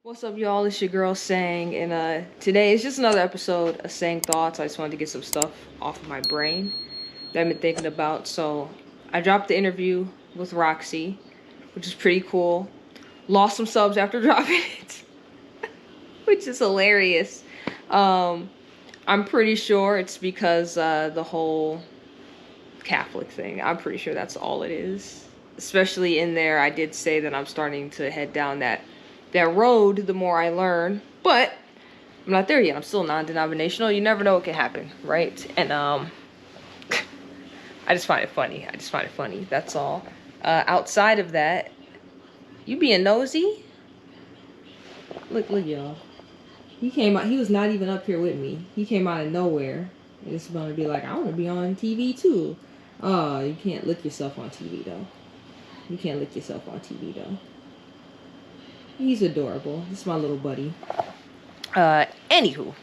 What's up, y'all? It's your girl Sang, and today is just another episode of Sang Thoughts. I just wanted to get some stuff off of my brain that I've been thinking about. So I dropped the interview with Roxy, which is pretty cool. Lost some subs after dropping it, which is hilarious. I'm pretty sure it's because the whole Catholic thing. I'm pretty sure that's all it is. Especially in there, I did say that I'm starting to head down that road the more I learn, but I'm not there yet. I'm still non-denominational. You never know what can happen, right? And I just find it funny. That's all. Outside of that, you being nosy? Look, y'all. He came out. He was not even up here with me. He came out of nowhere. And it's gonna be like, I want to be on TV too. Oh, you can't lick yourself on TV though. He's adorable. This is my little buddy. Anywho.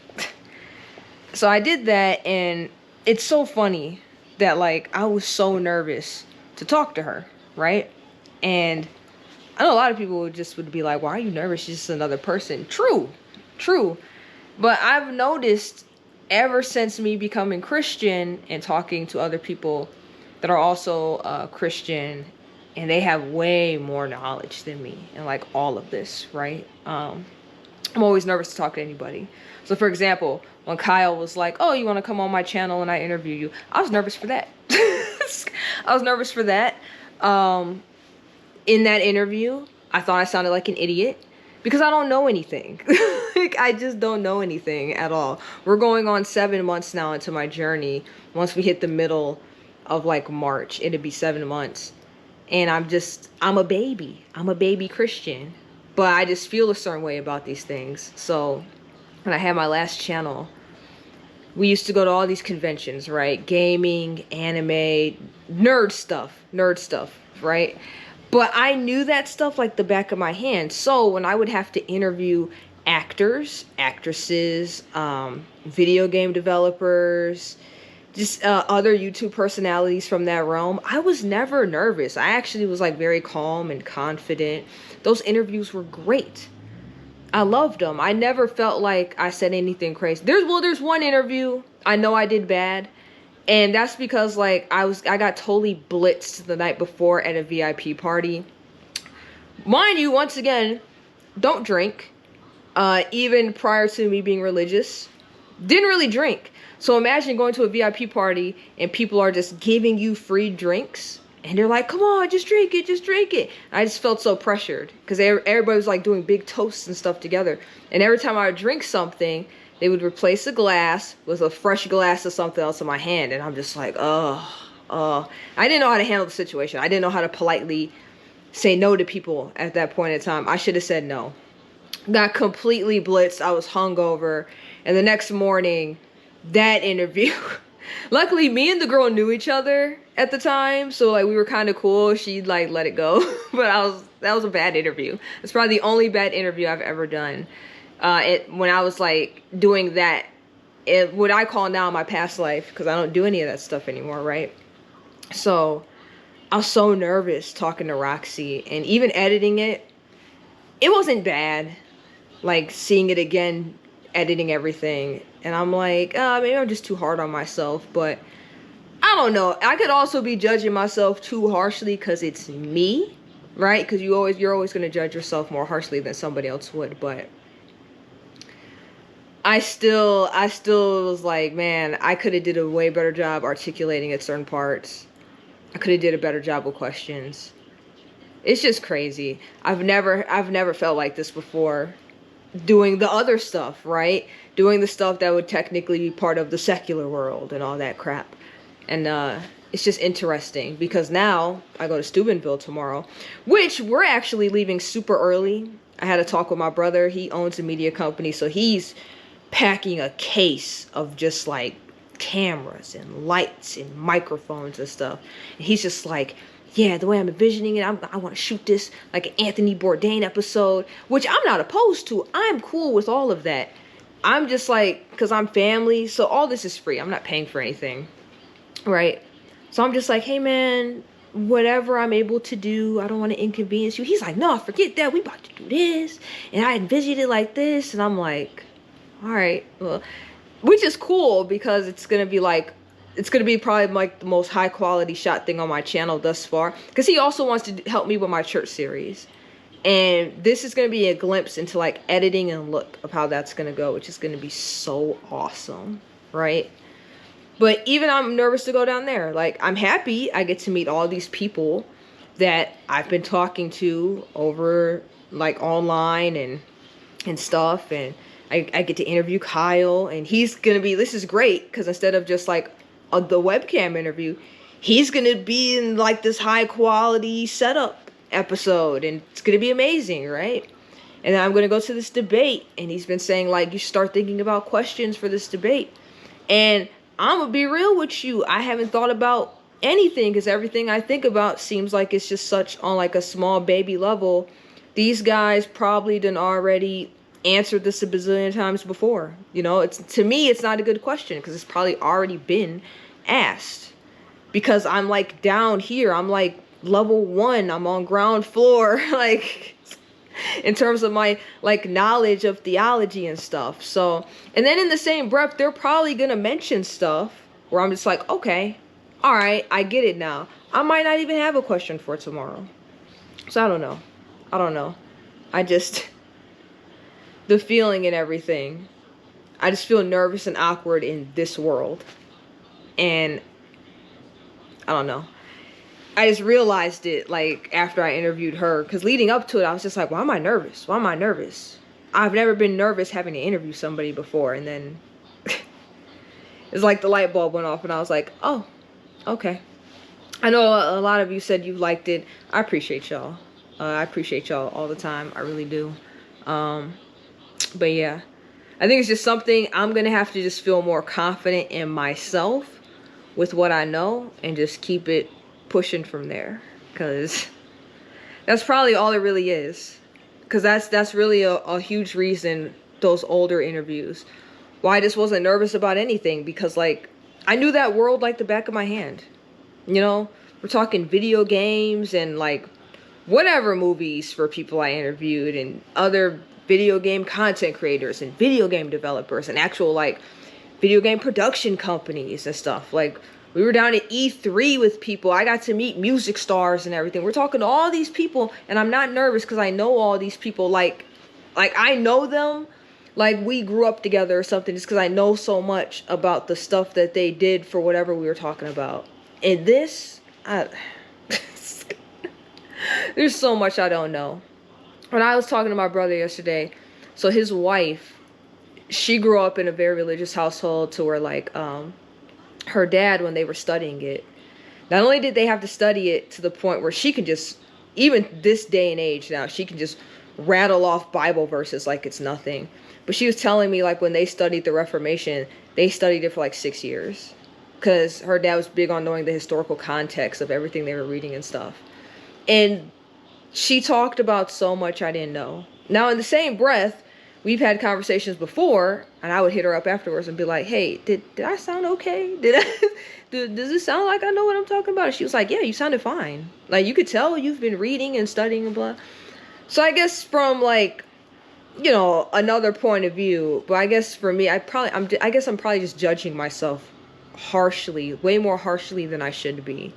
So I did that, and it's so funny that, like, I was so nervous to talk to her, right? And I know a lot of people would be like, why are you nervous? She's just another person. True. But I've noticed ever since me becoming Christian and talking to other people that are also Christian, and they have way more knowledge than me and like all of this, right? I'm always nervous to talk to anybody. So for example, when Kyle was like, oh, you want to come on my channel and I interview you, I was nervous for that. In that interview, I thought I sounded like an idiot because I don't know anything. Like, I just don't know anything at all. We're going on 7 months now into my journey. Once we hit the middle of like March, it'd be 7 months. And I'm a baby Christian, but I just feel a certain way about these things. So when I had my last channel, we used to go to all these conventions, right? Gaming, anime, nerd stuff, right? But I knew that stuff like the back of my hand. So when I would have to interview actors, actresses, video game developers, just other YouTube personalities from that realm, I was never nervous. I actually was like very calm and confident. Those interviews were great. I loved them. I never felt like I said anything crazy. There's one interview I know I did bad, and that's because like I got totally blitzed the night before at a VIP party. Mind you, once again, don't drink. Even prior to me being religious, didn't really drink. So imagine going to a VIP party and people are just giving you free drinks. And they're like, come on, just drink it. And I just felt so pressured because everybody was like doing big toasts and stuff together. And every time I would drink something, they would replace a glass with a fresh glass of something else in my hand. And I'm just like, I didn't know how to handle the situation. I didn't know how to politely say no to people at that point in time. I should have said no. Got completely blitzed. I was hungover. And the next morning, that interview, luckily me and the girl knew each other at the time, so like we were kind of cool. She'd like let it go. But that was a bad interview. It's probably the only bad interview I've ever done. When I was like doing that, what I call now my past life, because I don't do any of that stuff anymore, right? So I was so nervous talking to Roxy, and even editing it wasn't bad. Like seeing it again, editing everything, and I'm like, maybe I'm just too hard on myself. But I don't know, I could also be judging myself too harshly because it's me, right? Because you're always going to judge yourself more harshly than somebody else would. But I still was like, man, I could have did a way better job articulating at certain parts. I could have did a better job with questions. It's just crazy. I've never felt like this before, doing the other stuff, right? Doing the stuff that would technically be part of the secular world and all that crap. And it's just interesting because now I go to Steubenville tomorrow, which we're actually leaving super early. I had a talk with my brother. He owns a media company, so he's packing a case of just like cameras and lights and microphones and stuff. And he's just like, yeah, the way I'm envisioning it, I want to shoot this like an Anthony Bourdain episode, which I'm not opposed to. I'm cool with all of that. I'm just like, because I'm family, so all this is free. I'm not paying for anything, right? So I'm just like, hey, man, whatever I'm able to do. I don't want to inconvenience you. He's like, no, forget that. We about to do this. And I envisioned it like this. And I'm like, all right, well, which is cool because it's going to be like, it's going to be probably like the most high quality shot thing on my channel thus far. Because he also wants to help me with my church series. And this is going to be a glimpse into like editing and look of how that's going to go, which is going to be so awesome, right? But even I'm nervous to go down there. Like, I'm happy I get to meet all these people that I've been talking to over, like, online and stuff. And I get to interview Kyle. And he's going to be, this is great, because instead of just, like, the webcam interview, he's going to be in, like, this high-quality setup episode. And it's going to be amazing, right? And then I'm going to go to this debate. And he's been saying, like, you start thinking about questions for this debate. And I'm gonna be real with you. I haven't thought about anything because everything I think about seems like it's just such on like a small baby level. These guys probably done already answered this a bazillion times before. You know, it's, to me, it's not a good question because it's probably already been asked. Because I'm like down here. I'm like level 1. I'm on ground floor. Like, in terms of my like knowledge of theology and stuff. So, and then in the same breath, they're probably gonna mention stuff where I'm just like, okay, all right, I get it now. I might not even have a question for tomorrow. So I don't know. I just, the feeling and everything, I just feel nervous and awkward in this world. And I don't know. I just realized it, like, after I interviewed her. Because leading up to it, I was just like, why am I nervous? Why am I nervous? I've never been nervous having to interview somebody before. And then it's like the light bulb went off. And I was like, oh, okay. I know a lot of you said you liked it. I appreciate y'all. I appreciate y'all all the time. I really do. But yeah. I think it's just something I'm going to have to just feel more confident in myself with what I know. And just keep it pushing from there, because that's probably all it really is, because that's really a huge reason those older interviews why I just wasn't nervous about anything, because like I knew that world like the back of my hand. You know, we're talking video games and like whatever movies for people I interviewed and other video game content creators and video game developers and actual like video game production companies and stuff. Like, we were down at E3 with people. I got to meet music stars and everything. We're talking to all these people, and I'm not nervous because I know all these people. Like I know them like we grew up together or something, just because I know so much about the stuff that they did for whatever we were talking about. And this, there's so much I don't know. When I was talking to my brother yesterday, so his wife, she grew up in a very religious household to where like, her dad, when they were studying it, not only did they have to study it to the point where she can just, even this day and age now, she can just rattle off Bible verses like it's nothing. But she was telling me like when they studied the Reformation, they studied it for like 6 years. Because her dad was big on knowing the historical context of everything they were reading and stuff. And she talked about so much I didn't know. Now in the same breath, we've had conversations before, and I would hit her up afterwards and be like, hey, did I sound okay? Does it sound like I know what I'm talking about? And she was like, yeah, you sounded fine. Like, you could tell you've been reading and studying and blah. So I guess from, like, you know, another point of view, but I guess for me, I guess I'm probably just judging myself harshly, way more harshly than I should be.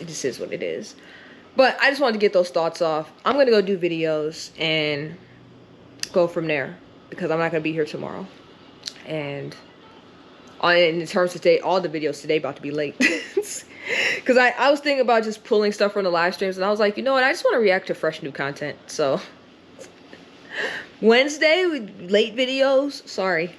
It just is what it is. But I just wanted to get those thoughts off. I'm going to go do videos and go from there, because I'm not going to be here tomorrow. And in terms of today, all the videos today about to be late. Because I was thinking about just pulling stuff from the live streams, and I was like, you know what, I just want to react to fresh new content. So Wednesday with late videos, sorry.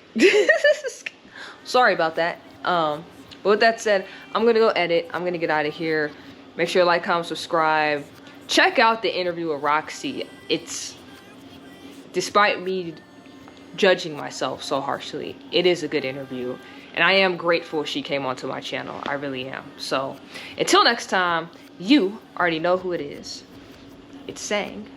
Sorry about that. But with that said, I'm going to go edit. I'm going to get out of here. Make sure you like, comment, subscribe. Check out the interview with Roxy. It's, despite me judging myself so harshly, it is a good interview. And I am grateful she came onto my channel. I really am. So, until next time, you already know who it is. It's Sang.